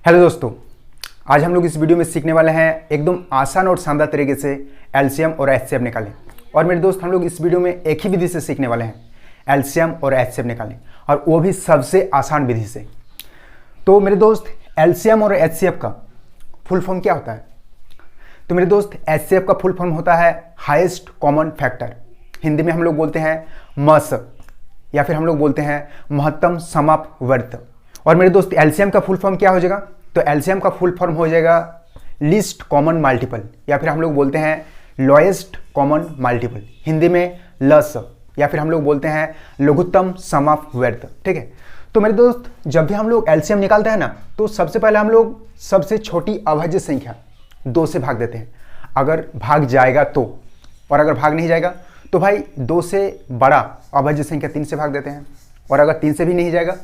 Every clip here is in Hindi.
हेलो दोस्तों, आज हम लोग इस वीडियो में सीखने वाले हैं एकदम आसान और शानदार तरीके से एलसीएम और एचसीएफ निकालें। और मेरे दोस्त, हम लोग इस वीडियो में एक ही विधि से सीखने वाले हैं, एलसीएम और एचसीएफ निकालें, और वो भी सबसे आसान विधि से। तो मेरे दोस्त, एलसीएम और एचसीएफ का फुल फॉर्म क्या होता है? तो मेरे दोस्त, एचसीएफ का फुल फॉर्म होता है हाईएस्ट कॉमन फैक्टर। हिंदी में हम लोग बोलते हैं मस, या फिर हम लोग बोलते हैं महत्तम समापवर्त। और मेरे दोस्त, एलसीएम का फुल फॉर्म क्या हो जाएगा? तो एलसीएम का फुल फॉर्म हो जाएगा लीस्ट कॉमन मल्टीपल, या फिर हम लोग बोलते हैं लोएस्ट कॉमन मल्टीपल, हिंदी में लस, या फिर हम लोग बोलते हैं लघुत्तम समापवर्त। ठीक है। तो मेरे दोस्त, जब भी हम लोग एलसीएम निकालते हैं ना, तो सबसे पहले हम लोग सबसे छोटी अभाज्य संख्या 2 से भाग देते हैं, अगर भाग जाएगा तो। और अगर भाग नहीं जाएगा तो भाई 2 से बड़ा अभाज्य संख्या 3 से भाग देते हैं। और अगर 3 से भी नहीं जाएगा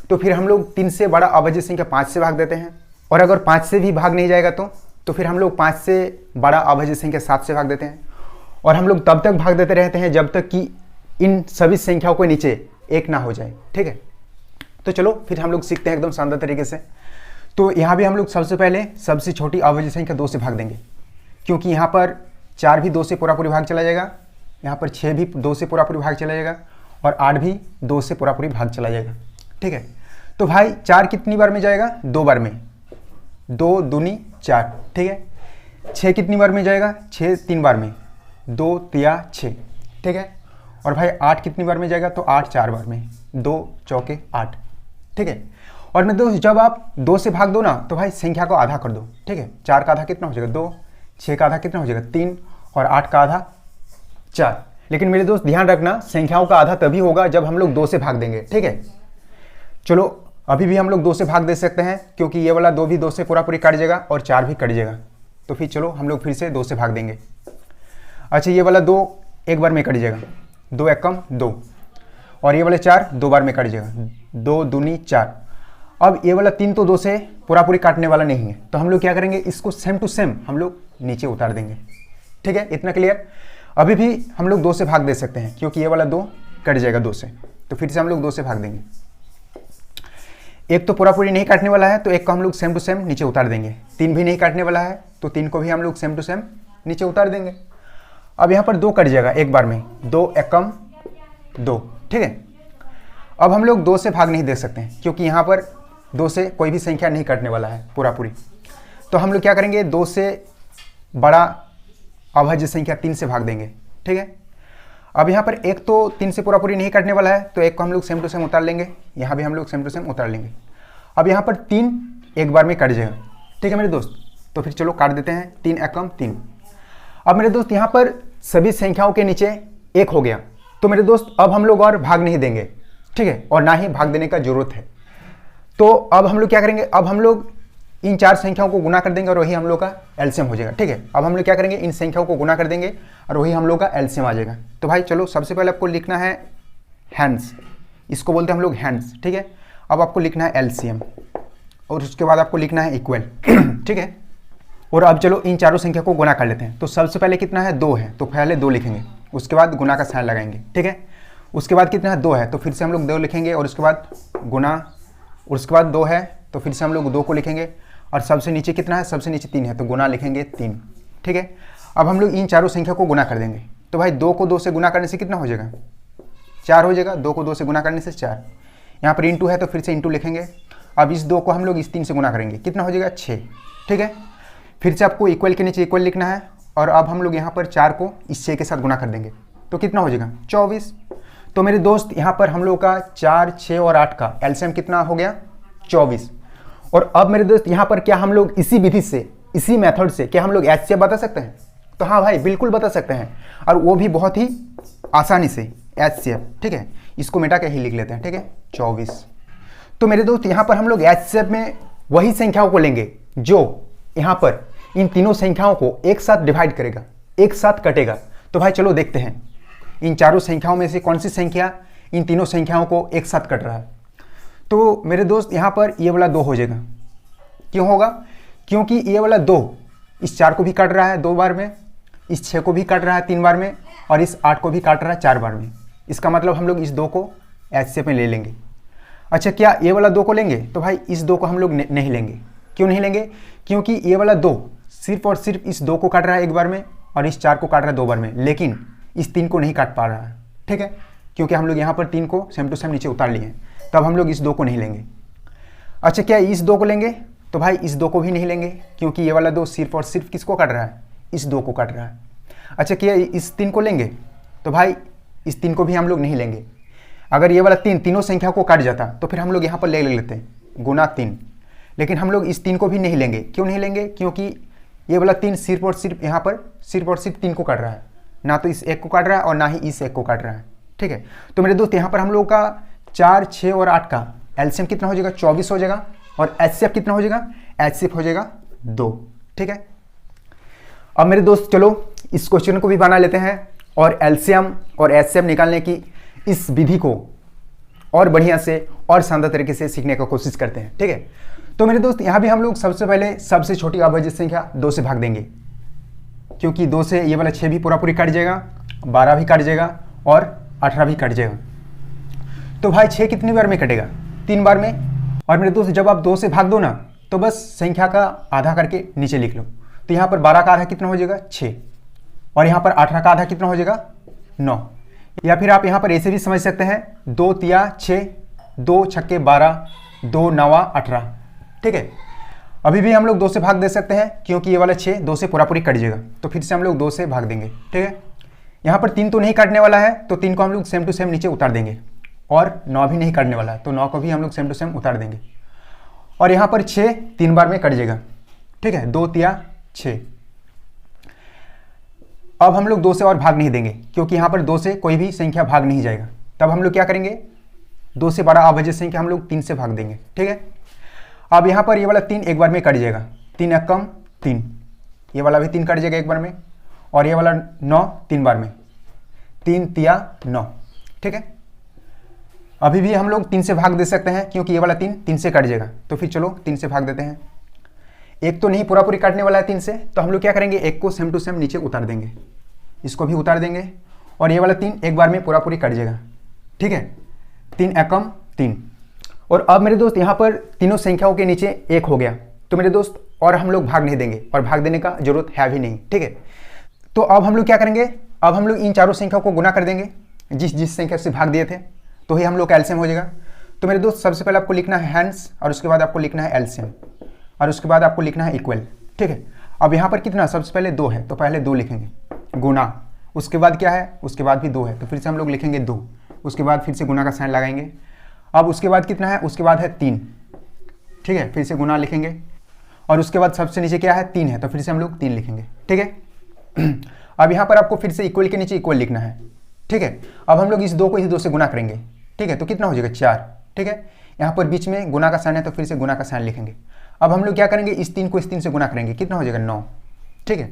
तो फिर हम लोग 3 से बड़ा अभाज्य संख्या 5 से भाग देते हैं। और अगर 5 से भी भाग नहीं जाएगा तो फिर हम लोग 5 से बड़ा अभाज्य संख्या 7 से भाग देते हैं। और हम लोग तब तक भाग देते रहते हैं जब तक कि इन सभी संख्याओं के नीचे 1 ना हो जाए। ठीक है। तो चलो फिर हम लोग सीखते हैं एकदम शानदार तरीके से। तो यहाँ भी हम लोग सबसे पहले सबसे छोटी अभाज्य संख्या 2 से भाग देंगे, क्योंकि यहाँ पर 4 भी 2 से पूरा भाग चला जाएगा, यहाँ पर 6 भी 2 से पूरा भाग चला जाएगा, और 8 भी 2 से पूरा भाग चला जाएगा। ठीक है। तो भाई 4 कितनी बार में जाएगा? 2 बार में, 2 दूनी 4। ठीक है। 6 कितनी बार में जाएगा? 6 3 बार में, 2 तिया 6। ठीक है। और भाई 8 कितनी बार में जाएगा? तो 8 4 बार में, 2 चौके 8। ठीक है। और मैं दोस्त, जब आप 2 से भाग दो ना, तो भाई संख्या को आधा कर दो। ठीक है। 4 का आधा कितना हो जाएगा? 2, 6 का आधा कितना हो जाएगा? 3, और 8 का आधा 4। लेकिन मेरे दोस्त ध्यान रखना, संख्याओं का आधा तभी होगा जब हम लोग 2 से भाग देंगे। ठीक है। चलो अभी भी हम लोग 2 से भाग दे सकते हैं, क्योंकि ये वाला 2 भी 2 से पूरा कट जाएगा, और 4 भी कट जाएगा। तो फिर चलो हम लोग फिर से 2 से भाग देंगे। अच्छा, ये वाला 2 एक बार में कट जाएगा, 2 एकम 2, और ये वाला 4 2 बार में कट जाएगा, 2 दूनी 4। अब ये वाला 3 तो 2 से पूरा काटने वाला नहीं है, तो हम लोग क्या करेंगे, इसको सेम टू सेम हम लोग नीचे उतार देंगे। ठीक है। इतना क्लियर? अभी भी हम लोग 2 से भाग दे सकते हैं, क्योंकि ये वाला 2 कट जाएगा 2 से, तो फिर से हम लोग 2 से भाग देंगे। एक तो पूरा नहीं काटने वाला है, तो एक को हम लोग सेम टू सेम नीचे उतार देंगे। 3 भी नहीं काटने वाला है, तो 3 को भी हम लोग सेम टू सेम नीचे उतार देंगे। अब यहाँ पर 2 कट जाएगा एक बार में, 2 एकम 2। ठीक है। अब हम लोग 2 से भाग नहीं दे सकते हैं, क्योंकि यहाँ पर 2 से कोई भी संख्या नहीं काटने वाला है पूरा। तो हम लोग क्या करेंगे, 2 से बड़ा अभाज्य संख्या 3 से भाग देंगे। ठीक है। अब यहाँ पर एक तो 3 से पूरा नहीं काटने वाला है, तो एक को हम लोग सेम टू सेम उतार लेंगे, यहाँ भी हम लोग सेम टू सेम उतार लेंगे। अब यहाँ पर 3 एक बार में कट जाएगा। ठीक है मेरे दोस्त। तो फिर चलो काट देते हैं, 3 एकम 3। अब मेरे दोस्त, यहाँ पर सभी संख्याओं के नीचे 1 हो गया, तो मेरे दोस्त अब हम लोग और भाग नहीं देंगे। ठीक है। और ना ही भाग देने का जरूरत है। तो अब हम लोग क्या करेंगे, अब हम लोग इन 4 संख्याओं को गुना कर देंगे, और वही हम लोग का एलसीएम हो जाएगा। ठीक है। अब हम लोग क्या करेंगे, इन संख्याओं को गुना कर देंगे, और वही हम लोग का एलसीएम आ जाएगा। तो भाई चलो, सबसे पहले आपको लिखना है हैंड्स, इसको बोलते हैं हम लोग हैंड्स। ठीक है। अब आपको लिखना है एलसीएम, और उसके बाद आपको लिखना है इक्वल। ठीक है। और अब चलो इन चारों संख्या को गुना कर लेते हैं। तो सबसे पहले कितना है? 2 है, तो पहले 2 लिखेंगे, उसके बाद गुना का साइन लगाएंगे। ठीक है। उसके बाद कितना है? 2 है, तो फिर से हम लोग 2 लिखेंगे, और उसके बाद गुना, उसके बाद 2 है, तो फिर से हम लोग 2 को लिखेंगे। और सबसे नीचे कितना है? सबसे नीचे 3 है, तो गुना लिखेंगे 3। ठीक है। अब हम लोग इन चारों संख्या को गुना कर देंगे। तो भाई 2 को 2 से गुना करने से कितना हो जाएगा? 4 हो जाएगा। 2 को 2 से गुना करने से 4। यहाँ पर इंटू है, तो फिर से इंटू लिखेंगे। अब इस 2 को हम लोग इस 3 से गुना करेंगे, कितना हो जाएगा? 6। ठीक है। फिर से आपको इक्वल के नीचे इक्वल लिखना है, और अब हम लोग यहाँ पर 4 को इस 6 के साथ गुना कर देंगे, तो कितना हो जाएगा? 24। तो मेरे दोस्त, यहाँ पर हम लोग का 4, 6 और 8 का एलसीएम कितना हो गया? 24। और अब मेरे दोस्त, यहाँ पर क्या हम लोग इसी विधि से, इसी मेथड से क्या हम लोग एचसीएफ बता सकते हैं? तो हाँ भाई, बिल्कुल बता सकते हैं, और वो भी बहुत ही आसानी से एचसीएफ। ठीक है। इसको मिटा के ही लिख लेते हैं। ठीक है। 24। तो मेरे दोस्त, यहाँ पर हम लोग एचसीएफ में वही संख्याओं को लेंगे जो यहाँ पर इन तीनों संख्याओं को एक साथ डिवाइड करेगा, एक साथ कटेगा। तो भाई चलो देखते हैं, इन चारों संख्याओं में से कौन सी संख्या इन तीनों संख्याओं को एक साथ कट रहा है। तो मेरे दोस्त, यहाँ पर ये वाला 2 हो जाएगा। क्यों होगा? क्योंकि ये वाला 2 इस 4 को भी काट रहा है 2 बार में, इस 6 को भी काट रहा है 3 बार में, और इस 8 को भी काट रहा है 4 बार में। इसका मतलब हम लोग इस 2 को एचसीएफ में ले लेंगे। अच्छा, क्या ये वाला 2 को लेंगे? तो भाई इस 2 को हम लोग नहीं लेंगे, क्यों नहीं लेंगे? क्योंकि ये वाला 2 सिर्फ और सिर्फ इस 2 को काट रहा है एक बार में और इस 4 को काट रहा है 2 बार में, लेकिन इस 3 को नहीं काट पा रहा है। ठीक है, क्योंकि हम लोग यहाँ पर 3 को सेम टू सेम नीचे उतार लिए हैं, तब हम लोग इस 2 को नहीं लेंगे। अच्छा, क्या इस 2 को लेंगे? तो भाई इस 2 को भी नहीं लेंगे, क्योंकि ये वाला 2 सिर्फ और सिर्फ किसको काट रहा है? इस 2 को काट रहा है। अच्छा, क्या इस 3 को लेंगे? तो भाई इस 3 को भी हम लोग नहीं लेंगे। अगर ये वाला 3 तीनों संख्या को काट जाता तो फिर हम लोग यहाँ पर ले लेते हैं गुना 3, लेकिन हम लोग इस 3 को भी नहीं लेंगे। क्यों नहीं लेंगे? क्योंकि ये वाला 3 सिर्फ और सिर्फ यहाँ पर सिर्फ और सिर्फ 3 को काट रहा है, ना तो इस 1 को काट रहा है और ना ही इस 1 को काट रहा है। ठीक है, तो मेरे दोस्त यहाँ पर हम लोग का 4, 6 और 8 का एलसीएम कितना हो जाएगा? 24 हो जाएगा। और एचसीएफ कितना हो जाएगा? एचसीएफ हो जाएगा 2। ठीक है, अब मेरे दोस्त चलो इस क्वेश्चन को भी बना लेते हैं और एलसीएम और एचसीएफ निकालने की इस विधि को और बढ़िया से और शानदार तरीके से सीखने की कोशिश करते हैं। ठीक है, तो मेरे दोस्त यहाँ भी हम लोग सबसे पहले सबसे छोटी अभाज्य संख्या 2 से भाग देंगे, क्योंकि 2 से ये वाला 6 भी पूरा पूरी कट जाएगा, 12 भी कट जाएगा और 18 भी कट जाएगा। तो भाई 6 कितनी बार में कटेगा? 3 बार में। और मेरे दोस्त जब आप 2 से भाग दो ना तो बस संख्या का आधा करके नीचे लिख लो। तो यहाँ पर 12 का आधा कितना हो जाएगा? 6। और यहाँ पर 18 का आधा कितना हो जाएगा? 9। या फिर आप यहाँ पर ऐसे भी समझ सकते हैं 2 तिया 6, 2 छक्के 12, 2 नवा 18। ठीक है, अभी भी हम लोग 2 से भाग दे सकते हैं, क्योंकि ये वाला 6 2 से पूरा पूरी कट जाएगा, तो फिर से हम लोग 2 से भाग देंगे। ठीक है, यहाँ पर 3 तो नहीं काटने वाला है, तो 3 को हम लोग सेम टू सेम नीचे उतार देंगे। और 9 भी नहीं काटने वाला है, तो 9 को भी हम लोग सेम टू सेम उतार देंगे। और यहाँ पर 6 3 बार में कट जाएगा। ठीक है, 2 तिया 6। अब हम लोग 2 से और भाग नहीं देंगे, क्योंकि यहाँ पर 2 से कोई भी संख्या भाग नहीं जाएगा। तब हम लोग क्या करेंगे? 2 से बड़ा अभाज्य संख्या हम लोग 3 से भाग देंगे। ठीक है, अब यहाँ पर ये वाला 3 एक बार में कट जाएगा, 3 एकम 3, ये वाला भी 3 कट जाएगा एक बार में। और ये वाला 9 3 बार में, 3 तिया 9। ठीक है, अभी भी हम लोग 3 से भाग दे सकते हैं, क्योंकि ये वाला 3 से कट जाएगा, तो फिर चलो 3 से भाग देते हैं। एक तो नहीं पूरा पूरी काटने वाला है 3 से, तो हम लोग क्या करेंगे? 1 को सेम टू सेम नीचे उतार देंगे, इसको भी उतार देंगे। और ये वाला 3 एक बार में पूरा पूरी कट जाएगा। ठीक है, 3 एकम 3। और अब मेरे दोस्त यहाँ पर तीनों संख्याओं के नीचे 1 हो गया, तो मेरे दोस्त और हम लोग भाग नहीं देंगे, और भाग देने का जरूरत है भी नहीं। ठीक है, तो अब हम लोग क्या करेंगे? अब हम लोग इन चारों संख्याओं को गुना कर देंगे, जिस संख्या से भाग दिए थे, तो ही हम लोग का एलसीएम हो जाएगा। तो मेरे दोस्त सबसे पहले आपको लिखना है हैंड्स, और उसके बाद आपको लिखना है एलसीएम, और उसके बाद आपको लिखना है इक्वल। ठीक है, अब यहाँ पर कितना? सबसे पहले 2 है, तो पहले 2 लिखेंगे गुना। उसके बाद क्या है? उसके बाद भी 2 है, तो फिर से हम लोग लिखेंगे 2। उसके बाद फिर से गुना का साइन लगाएंगे। अब उसके बाद कितना है? उसके बाद है 3। ठीक है, फिर से गुना लिखेंगे। और उसके बाद सबसे नीचे क्या है? 3 है, तो फिर से हम लोग 3 लिखेंगे। ठीक है, अब यहाँ पर आपको फिर से इक्वल के नीचे इक्वल लिखना है। ठीक है, अब हम लोग इस 2 को इस 2 से गुना करेंगे। ठीक है, तो कितना हो जाएगा? 4। ठीक है, यहाँ पर बीच में गुना का साइन है, तो फिर से गुना का साइन लिखेंगे। अब हम लोग क्या करेंगे? इस 3 को इस 3 से गुना करेंगे, कितना हो जाएगा? 9। ठीक है,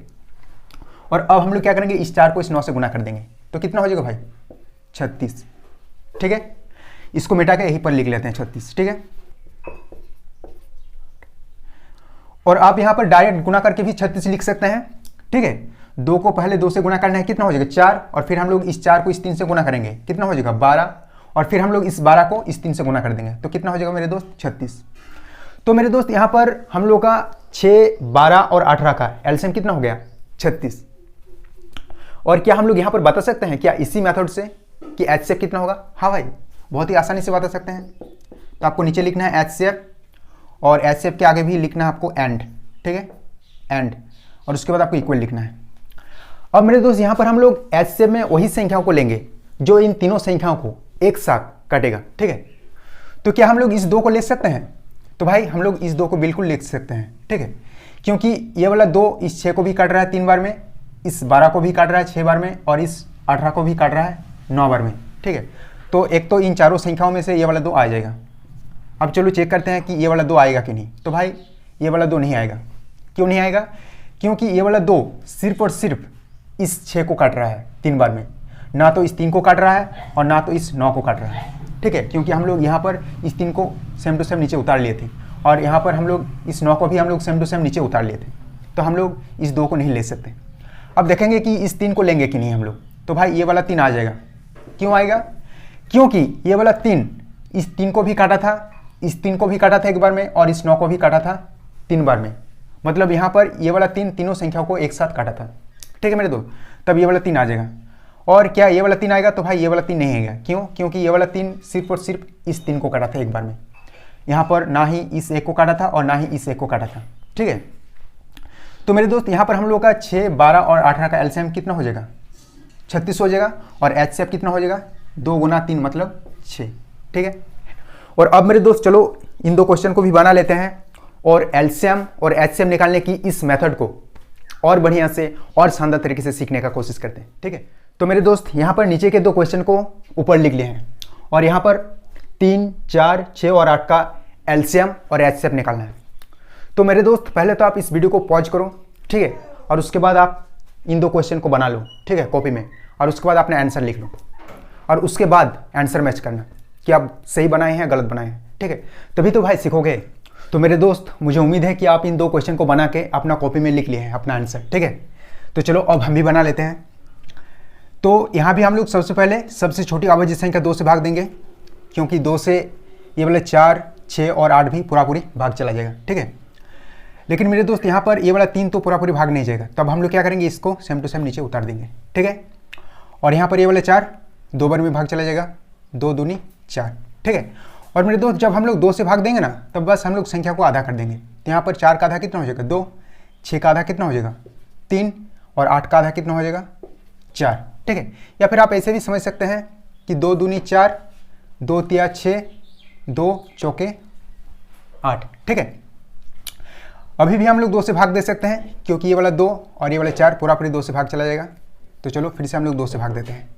और अब हम लोग क्या करेंगे? इस 4 को इस 9 से गुना कर देंगे, तो कितना हो जाएगा भाई? 36। ठीक है, इसको मिटा के यहीं पर लिख लेते हैं 36। ठीक है, और आप यहाँ पर डायरेक्ट गुना करके भी 36 लिख सकते हैं। ठीक है, 2 को पहले 2 से गुना करना है, कितना हो जाएगा? 4। और फिर हम लोग इस 4 को इस 3 से गुना करेंगे, कितना हो जाएगा? 12। और फिर हम लोग इस 12 को इस 3 से गुना कर देंगे, तो कितना हो जाएगा मेरे दोस्त? 36। तो मेरे दोस्त यहाँ पर हम लोग का 6, 12 और 18 का एलसीएम कितना हो गया? 36। और क्या हम लोग यहाँ पर बता सकते हैं क्या इसी मेथड से कि एचसीएफ कितना होगा? हाँ भाई, बहुत ही आसानी से बता सकते हैं। तो आपको नीचे लिखना है एचसीएफ, और एचसीएफ के आगे भी लिखना है आपको एंड। ठीक है, एंड, और उसके बाद आपको इक्वल लिखना है। अब मेरे दोस्त यहाँ पर हम लोग एचसीएफ में वही संख्याओं को लेंगे जो इन तीनों संख्याओं को एक साथ काटेगा। ठीक है, तो क्या हम लोग इस 2 को ले सकते हैं? तो भाई हम लोग इस 2 को बिल्कुल लिख सकते हैं। ठीक है, क्योंकि ये वाला 2 इस 6 को भी काट रहा है 3 बार में, इस 12 को भी काट रहा है 6 बार में, और इस 18 को भी काट रहा है 9 बार में। ठीक है, तो एक तो इन चारों संख्याओं में से ये वाला 2 आ जाएगा। अब चलो चेक करते हैं कि ये वाला 2 आएगा कि नहीं। तो भाई ये वाला 2 नहीं आएगा। क्यों नहीं आएगा? क्योंकि ये वाला 2 सिर्फ और सिर्फ इस 6 को काट रहा है 3 बार में, ना तो इस 3 को काट रहा है और ना तो इस 9 को काट रहा है। ठीक है, क्योंकि हम लोग यहाँ पर इस 3 को सेम टू सेम नीचे उतार लिए थे, और यहाँ पर हम लोग इस 9 को भी हम लोग सेम टू सेम नीचे उतार लिए थे, तो हम लोग इस 2 को नहीं ले सकते। अब देखेंगे कि इस 3 को लेंगे कि नहीं हम लोग। तो भाई ये वाला 3 आ जाएगा। क्यों आएगा? क्योंकि ये वाला 3 इस 3 को भी काटा था, इस 3 को भी काटा था एक बार में, और इस 9 को भी काटा था 3 बार में, मतलब यहाँ पर ये वाला 3 तीनों संख्याओं को एक साथ काटा था, ठीक है मेरे दोस्त, तब ये वाला 3 आ जाएगा। और क्या ये वाला 3 आएगा? तो भाई ये वाला 3 नहीं आएगा। क्यों? क्योंकि ये वाला 3 सिर्फ और सिर्फ इस 3 को काटा था एक बार में, यहाँ पर ना ही इस एक को काटा था और ना ही इस एक को काटा था, ठीक है। तो मेरे दोस्त यहाँ पर हम लोग का 6, 12 और 18 का एलसीएम कितना हो जाएगा? 36 हो जाएगा। और एचसीएफ कितना हो जाएगा? 2 गुना 3 मतलब 6, ठीक है। और अब मेरे दोस्त चलो इन दो क्वेश्चन को भी बना लेते हैं और एलसीएम और एचसीएम निकालने की इस मेथड को और बढ़िया से और शानदार तरीके से सीखने का कोशिश करते हैं, ठीक है। तो मेरे दोस्त यहाँ पर नीचे के 2 क्वेश्चन को ऊपर लिख लिए हैं और यहाँ पर 3, 4, 6 और 8 का एलसीएम और एचसीएफ निकालना है। तो मेरे दोस्त पहले तो आप इस वीडियो को पॉज करो, ठीक है, और उसके बाद आप इन 2 क्वेश्चन को बना लो, ठीक है, कॉपी में, और उसके बाद अपना आंसर लिख लो और उसके बाद आंसर मैच करना कि आप सही बनाए हैं गलत बनाए हैं, ठीक है, तभी तो भाई सीखोगे। तो मेरे दोस्त मुझे उम्मीद है कि आप इन 2 क्वेश्चन को बना के अपना कॉपी में लिख लिए हैं अपना आंसर, ठीक है। तो चलो अब हम भी बना लेते हैं। तो यहाँ भी हम लोग सबसे पहले सबसे छोटी अभाज्य संख्या 2 से भाग देंगे, क्योंकि 2 से ये वाले 4, 6 और 8 भी पूरा पूरी भाग चला जाएगा, ठीक है। लेकिन मेरे दोस्त यहाँ पर ये वाला 3 तो पूरा पूरी भाग नहीं जाएगा, तब हम लोग क्या करेंगे, इसको सेम टू सेम नीचे उतार देंगे, ठीक है। और यहाँ पर ये वाले 4 2 बार में भाग चला जाएगा, 2 दूनी 4, ठीक है। और मेरे दोस्त जब हम लोग 2 से भाग देंगे ना, तब बस हम लोग संख्या को आधा कर देंगे। तो यहाँ पर 4 का आधा कितना हो जाएगा? 2, 6 का आधा कितना हो जाएगा? 3 और 8 का आधा कितना हो जाएगा? 4, ठीक है। या फिर आप ऐसे भी समझ सकते हैं कि 2 दूनी 4, 2 तिया 6, 2 चौके 8, ठीक है। अभी भी हम लोग 2 से भाग दे सकते हैं, क्योंकि ये वाला 2 और ये वाला 4 पूरा पूरी 2 से भाग चला जाएगा। तो चलो फिर से हम लोग 2 से भाग देते हैं।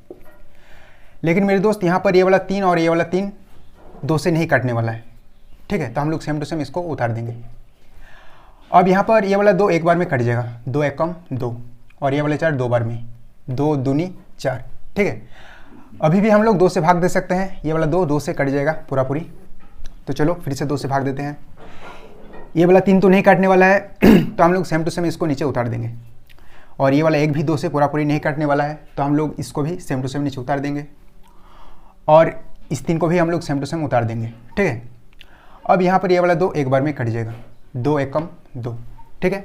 लेकिन मेरे दोस्त यहाँ पर ये वाला 3 और ये वाला 3 2 से नहीं काटने वाला है, ठीक है, तो हम लोग सेम टू सेम इसको उतार देंगे। अब यहाँ पर ये वाला 2 एक बार में कट जाएगा, 2 एकम 2, और ये वाला 4 2 बार में, 2 दूनी 4, ठीक है। अभी भी हम लोग 2 से भाग दे सकते हैं, ये वाला 2 से कट जाएगा पूरा पूरी। तो चलो फिर से 2 से भाग देते हैं। ये वाला 3 तो नहीं काटने वाला है तो हम लोग सेम टू सेम इसको नीचे उतार देंगे। और ये वाला 1 भी 2 से पूरा पूरी नहीं काटने वाला है, तो हम लोग इसको भी सेम टू सेम नीचे उतार देंगे। और इस 3 को भी हम लोग सेम टू सेम उतार देंगे, ठीक है। अब यहाँ पर ये वाला 2 एक बार में कट जाएगा, 2 एकम 2, ठीक है।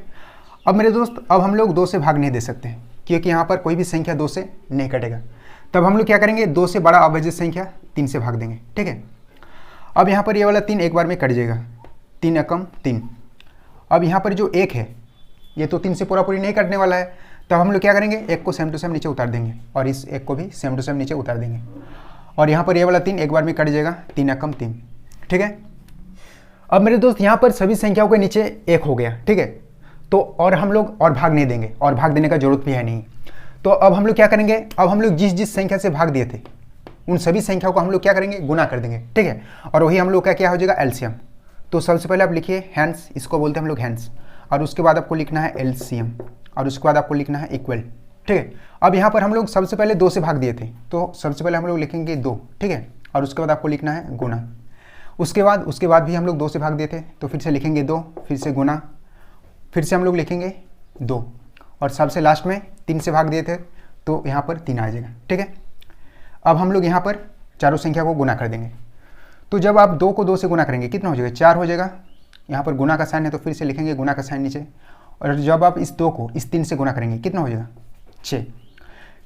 अब मेरे दोस्त अब हम लोग 2 से भाग नहीं दे सकते हैं, क्योंकि यहाँ पर कोई भी संख्या 2 से नहीं कटेगा। तब हम लोग क्या करेंगे, 2 से बड़ा अभाज्य संख्या 3 से भाग देंगे, ठीक है। अब यहाँ पर ये वाला 3 एक बार में कट जाएगा, 3 एकम 3। अब यहाँ पर जो 1 है ये तो 3 से पूरा पूरी नहीं कटने वाला है, तब हम लोग क्या करेंगे, 1 को सेम टू सेम नीचे उतार देंगे और इस 1 को भी सेम टू सेम नीचे उतार देंगे। और यहाँ पर ये वाला 3 एक बार में कट जाएगा, 3 एकम 3, ठीक है। अब मेरे दोस्त यहाँ पर सभी संख्याओं के नीचे 1 हो गया, ठीक है। तो और हम लोग और भाग नहीं देंगे, और भाग देने का जरूरत भी है नहीं। तो अब हम लोग क्या करेंगे, अब हम लोग जिस जिस संख्या से भाग दिए थे उन सभी संख्याओं को हम लोग क्या करेंगे, गुना कर देंगे, ठीक है। और वही हम लोग का क्या हो जाएगा, एलसीएम। तो सबसे पहले आप लिखिए हैंड्स, इसको बोलते हैं हम लोग हैंड्स, और उसके बाद आपको लिखना है एलसीएम, और उसके बाद आपको लिखना है इक्वल, ठीक है। अब यहाँ पर हम लोग सबसे पहले 2 से भाग दिए थे, तो सबसे पहले हम लोग लिखेंगे 2, ठीक है। और उसके बाद आपको लिखना है गुना। उसके बाद भी हम लोग 2 से भाग दिए थे, तो फिर से लिखेंगे 2, फिर से गुना, फिर से हम लोग लिखेंगे 2, और सबसे लास्ट में 3 से भाग दिए थे, तो यहाँ पर 3 आ जाएगा, ठीक है। अब हम लोग यहाँ पर चारों संख्या को गुना कर देंगे। तो जब आप 2 को 2 से गुना करेंगे कितना हो जाएगा, 4 हो जाएगा। यहाँ पर गुना का साइन है तो फिर से लिखेंगे गुना का साइन नीचे। और जब आप इस 2 को इस 3 से गुना करेंगे कितना हो जाएगा, 6।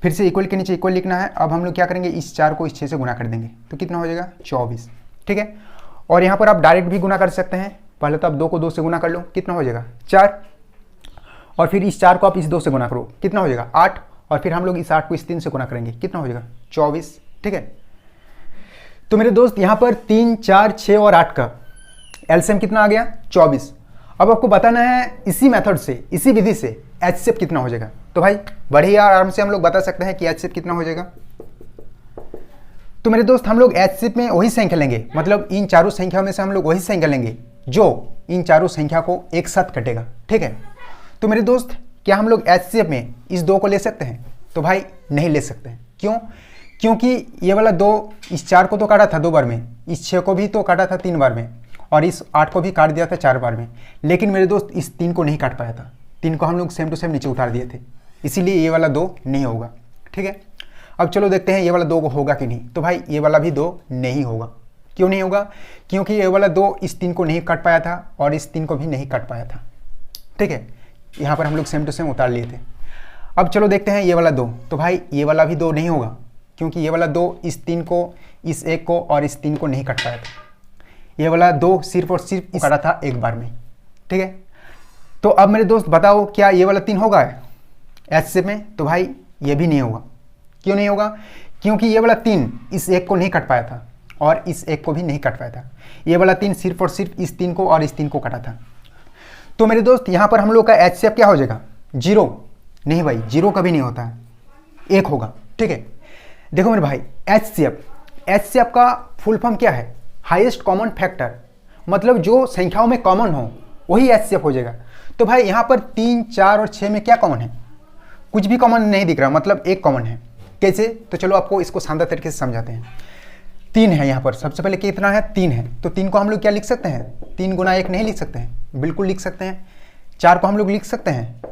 फिर से इक्वल के नीचे इक्वल लिखना है। अब हम लोग क्या करेंगे, इस 4 को इस 6 से गुना कर देंगे, तो कितना हो जाएगा, 24, ठीक है। और यहाँ पर आप डायरेक्ट भी गुना कर सकते हैं। पहले तो आप 2 को 2 से गुना कर लो, कितना हो जाएगा, 4। और फिर इस 4 को आप इस 2 से गुना करो, कितना हो जाएगा, 8। और फिर हम लोग इस 8 को इस 3 से गुना करेंगे, कितना हो जाएगा, 24, ठीक है। तो मेरे दोस्त यहाँ पर 3, 4, 6 और 8 का एलसीएम कितना आ गया, 24। अब आपको बताना है इसी मेथड से, इसी विधि से एचसीएफ कितना हो जाएगा। तो भाई बढ़िया आराम से हम लोग बता सकते हैं कि एचसीएफ कितना हो जाएगा। तो मेरे दोस्त हम लोग एचसीएफ में वही संख्या लेंगे, मतलब इन चारों संख्याओं में से हम लोग वही संख्या लेंगे जो इन चारों संख्या को एक साथ कटेगा, ठीक है। तो मेरे दोस्त क्या हम लोग एचसीएफ में इस 2 को ले सकते हैं, तो भाई नहीं ले सकते हैं। क्यों? क्योंकि ये वाला 2 इस 4 को तो काटा था 2 बार में, इस 6 को भी तो काटा था 3 बार में, और इस 8 को भी काट दिया था 4 बार में। लेकिन मेरे दोस्त इस 3 को नहीं काट पाया था, 3 को हम लोग सेम टू सेम नीचे उतार दिए थे, इसीलिए ये वाला 2 नहीं होगा, ठीक है। अब चलो देखते हैं ये वाला 2 होगा कि नहीं। तो भाई ये वाला भी 2 नहीं होगा, क्यों नहीं होगा? क्योंकि ये वाला 2 इस 3 को नहीं काट पाया था और इस 3 को भी नहीं काट पाया था। ठीक है, यहाँ पर हम लोग सेम टू सेम उतार लिए थे। अब चलो देखते हैं ये वाला 2, तो भाई ये वाला भी 2 नहीं होगा, क्योंकि ये वाला 2 इस 3 को, इस 1 को और इस 3 को नहीं काट पाया था। ये वाला 2 सिर्फ और सिर्फ काटा था एक बार में। ठीक है, तो अब मेरे दोस्त बताओ क्या ये वाला 3 होगा एच शेप में? तो भाई ये भी नहीं होगा। क्यों नहीं होगा? क्योंकि ये वाला 3 इस 1 को नहीं काट पाया था और इस 1 को भी नहीं काट पाया था। ये वाला 3 सिर्फ और सिर्फ इस 3 को और इस 3 को काटा था। तो मेरे दोस्त यहाँ पर हम लोग का एच शेप क्या हो जाएगा? 0। नहीं भाई, 0 कभी नहीं होता है, 1 होगा। ठीक है, देखो मेरे भाई, एच शेप का फुल फॉर्म क्या है? हाईएस्ट कॉमन फैक्टर, मतलब जो संख्याओं में कॉमन हो वही एच शेप हो जाएगा। तो भाई यहाँ पर 3, 4 और 6 में क्या कॉमन है? कुछ भी कॉमन नहीं दिख रहा, मतलब एक कॉमन है। कैसे? तो चलो आपको इसको शानदार तरीके से समझाते हैं। 3 है यहाँ पर, सबसे पहले कितना है? 3 है। तो 3 को हम लोग क्या लिख सकते हैं? 3 गुना 1 नहीं लिख सकते हैं? बिल्कुल लिख सकते हैं। 4 को हम लोग लिख सकते हैं,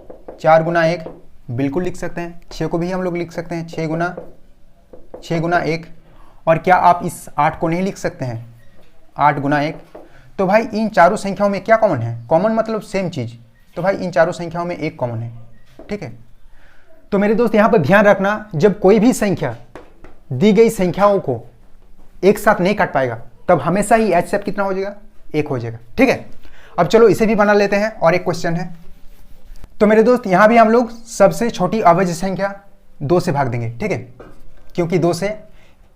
4 गुना 1 बिल्कुल लिख सकते हैं। 6 को भी हम लोग लिख सकते हैं, 6 गुना 1। और क्या आप इस 8 को नहीं लिख सकते हैं? 8 गुना 1। तो भाई इन चारों संख्याओं में क्या कॉमन है? कॉमन मतलब सेम चीज़। तो भाई इन चारों संख्याओं में 1 कॉमन है। ठीक है, तो मेरे दोस्त यहाँ पर ध्यान रखना, जब कोई भी संख्या दी गई संख्याओं को एक साथ नहीं काट पाएगा तब हमेशा ही एच शेप कितना हो जाएगा? 1 हो जाएगा। ठीक है, अब चलो इसे भी बना लेते हैं और एक क्वेश्चन है। तो मेरे दोस्त यहाँ भी हम लोग सबसे छोटी अभाज्य संख्या 2 से भाग देंगे। ठीक है, क्योंकि 2 से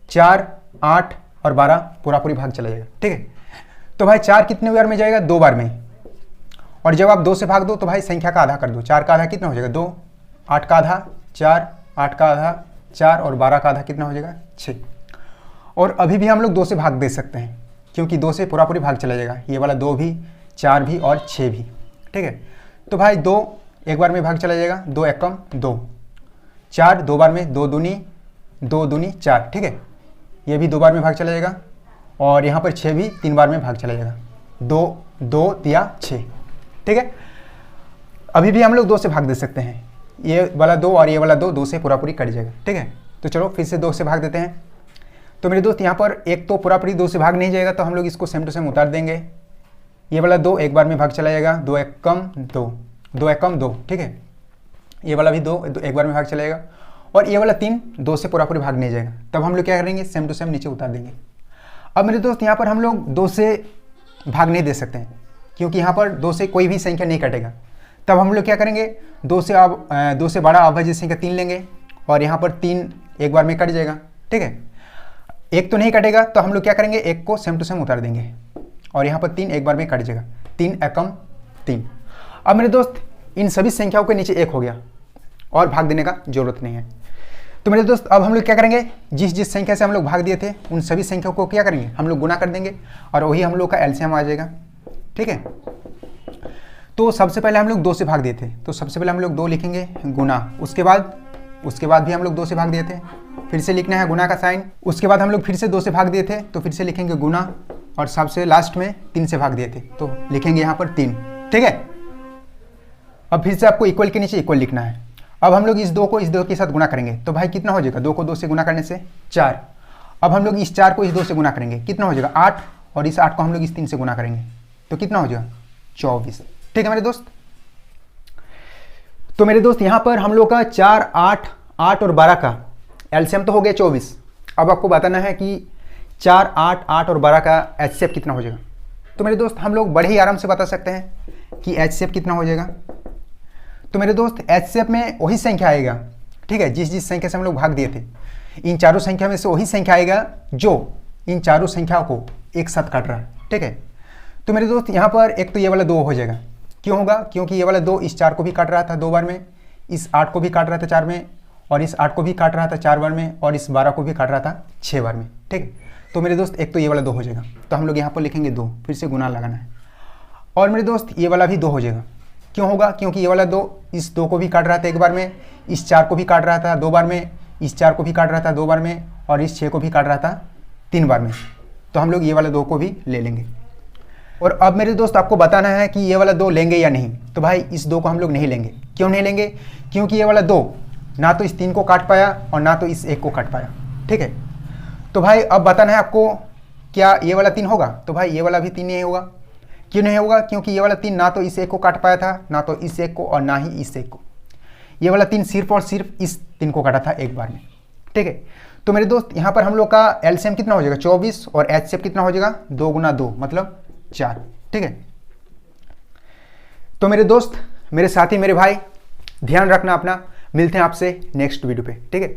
4, 8 और 12 पूरा पूरी भाग चला जाएगा। ठीक है, तो भाई 4 कितने बार में जाएगा? 2 बार में। और जब आप 2 से भाग दो तो भाई संख्या का आधा कर दो। 4 का आधा कितना हो जाएगा? 2। 8 का आधा 4, 8 का आधा 4 और 12 का आधा कितना हो जाएगा? 6। और अभी भी हम लोग 2 से भाग दे सकते हैं, क्योंकि 2 से पूरा पूरी भाग चला जाएगा। ये वाला 2 भी, 4 भी और 6 भी। ठीक है, तो भाई 2 एक बार में भाग चला जाएगा, 2 एकम 2। 4 2 बार में, 2 दूनी 4। ठीक है, ये भी 2 बार में भाग चला जाएगा। और यहाँ पर 6 भी 3 बार में भाग चला जाएगा, 2 दिया 6। ठीक है, अभी भी हम लोग 2 से भाग दे सकते हैं। ये वाला 2 और ये वाला 2 से पूरा पूरी कट जाएगा। ठीक है, तो चलो फिर से 2 से भाग देते हैं। तो मेरे दोस्त यहाँ पर एक तो पूरा पूरी 2 से भाग नहीं जाएगा, तो हम लोग इसको सेम टू सेम उतार देंगे। ये वाला 2 एक बार में भाग चला जाएगा, 2 एकम 2। ठीक है, ये वाला भी 2 एक बार में भाग चला जाएगा। और ये वाला 3 2 से पूरा पूरी भाग नहीं जाएगा, तब हम लोग क्या करेंगे? सेम टू सेम नीचे उतार देंगे। अब मेरे दोस्त यहाँ पर हम लोग 2 से भाग नहीं दे सकते हैं, क्योंकि यहाँ पर 2 से कोई भी संख्या नहीं कटेगा। तब हम लोग क्या करेंगे? 2 से बड़ा अभाज्य संख्या 3 लेंगे और यहाँ पर 3 एक बार में कट जाएगा। ठीक है, 1 तो नहीं कटेगा, तो हम लोग क्या करेंगे? 1 को सेम टू सेम उतार देंगे और यहाँ पर 3 एक बार में कट जाएगा, 3 एकम 3। अब मेरे दोस्त इन सभी संख्याओं के नीचे 1 हो गया और भाग देने का जरूरत नहीं है। तो मेरे दोस्त अब हम लोग क्या करेंगे? जिस संख्या से हम लोग भाग दिए थे उन सभी संख्याओं को क्या करेंगे? हम लोग गुना कर देंगे और वही हम लोग का एलसीएम आ जाएगा। ठीक है, तो सबसे पहले हम लोग 2 से भाग दिए थे, तो सबसे पहले हम लोग 2 लिखेंगे गुना। उसके बाद भी हम लोग 2 से भाग दिए थे, फिर से लिखना है गुना का साइन। उसके बाद हम लोग फिर से 2 से भाग दिए थे, तो फिर से लिखेंगे गुना। और सबसे लास्ट में 3 से भाग दिए थे, तो लिखेंगे यहाँ पर 3। ठीक है, अब फिर से आपको इक्वल के नीचे इक्वल लिखना है। अब हम लोग इस 2 को इस 2 के साथ गुना करेंगे, तो भाई कितना हो जाएगा? 2 को 2 से गुना करने से 4। अब हम लोग इस 4 को इस 2 से गुना करेंगे, कितना हो जाएगा? 8। और इस 8 को हम लोग इस 3 से गुना करेंगे, तो कितना हो जाएगा? 24। ठीक है मेरे दोस्त, तो मेरे दोस्त यहाँ पर हम लोग का 4, 8 और 12 का एलसीएम तो हो गया 24। अब आपको बताना है कि 4, 8 और 12 का एचसीएफ कितना हो जाएगा। तो मेरे दोस्त हम लोग बड़े ही आराम से बता सकते हैं कि एचसीएफ कितना हो जाएगा। तो मेरे दोस्त एचसीएफ में वही संख्या आएगा, ठीक है, जिस संख्या से हम लोग भाग दिए थे, इन चारों संख्या में से वही संख्या आएगा जो इन चारों संख्याओं को एक साथ काट रहा है। ठीक है, तो मेरे दोस्त यहाँ पर एक तो ये वाला 2 हो जाएगा। क्यों होगा? क्योंकि ये वाला 2 इस 4 को भी काट रहा था 2 बार में, इस 8 को भी काट रहा था 4 में, और इस 8 को भी काट रहा था 4 बार में, और इस 12 को भी काट रहा था 6 बार में। ठीक है, तो मेरे दोस्त एक तो ये वाला 2 हो जाएगा, तो हम लोग यहाँ पर लिखेंगे 2, फिर से गुना लगाना है। और मेरे दोस्त ये वाला भी 2 हो जाएगा। क्यों होगा? क्योंकि ये वाला 2 इस 2 को भी काट रहा था 1 बार में, इस 4 को भी काट रहा था 2 बार में, इस 4 को भी काट रहा था 2 बार में, और इस 6 को भी काट रहा था 3 बार में। तो हम लोग ये वाला 2 को भी ले लेंगे। और अब मेरे दोस्त आपको बताना है कि ये वाला 2 लेंगे या नहीं। तो भाई इस 2 को हम लोग नहीं लेंगे। क्यों नहीं लेंगे? क्योंकि ये वाला 2 ना तो इस 3 को काट पाया और ना तो इस 1 को काट पाया। ठीक है, तो भाई अब बताना है आपको क्या ये वाला 3 होगा? तो भाई ये वाला भी 3 नहीं होगा। क्यों नहीं होगा? क्योंकि ये वाला 3 ना तो इस एक को काट पाया था, ना तो इस एक को, और ना ही इस एक को। ये वाला 3 सिर्फ और सिर्फ इस 3 को काटा था एक बार में। ठीक है, तो मेरे दोस्त यहाँ पर हम लोग का एलसीएम कितना हो जाएगा? 24, और एचसीएफ कितना हो जाएगा? 2 गुना 2 मतलब 4। ठीक है, तो मेरे दोस्त, मेरे साथी, मेरे भाई, ध्यान रखना अपना। मिलते हैं आपसे नेक्स्ट वीडियो पे। ठीक है।